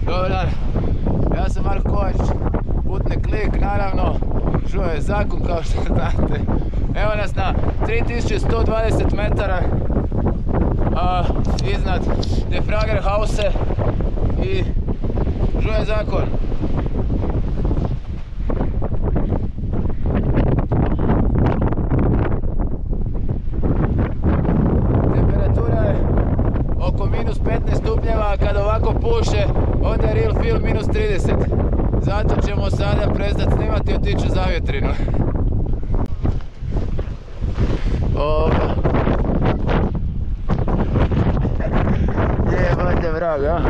Dobar dan, ja sam Marko Kovač, putnik Lik, naravno, Žuo je zakon kao što znate. Evo nas na 3120 metara iznad Defrager Hause i Žuo je zakon. Temperatura je oko minus 15 stupnjeva, a kad ovako puše, onda je real feel minus 30. Zato ćemo sada prestati snimati i otići u zavjetrinu. Jebate vrag, a?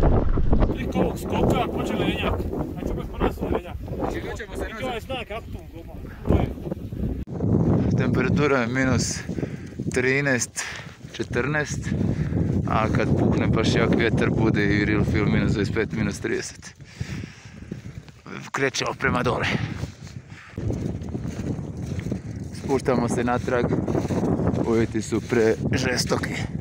Priko ovog skoka počeli lenjak. A ćemo po nas lenjak. Čekat ćemo se nazad. I to je znak Aptum goma. Temperatura je minus 13, 14. A kad puhne baš jak vjetar bude i real feel minus 25, minus 30. Krećemo prema dole. Spuštamo se natrag. Uvjeti su prežestoki.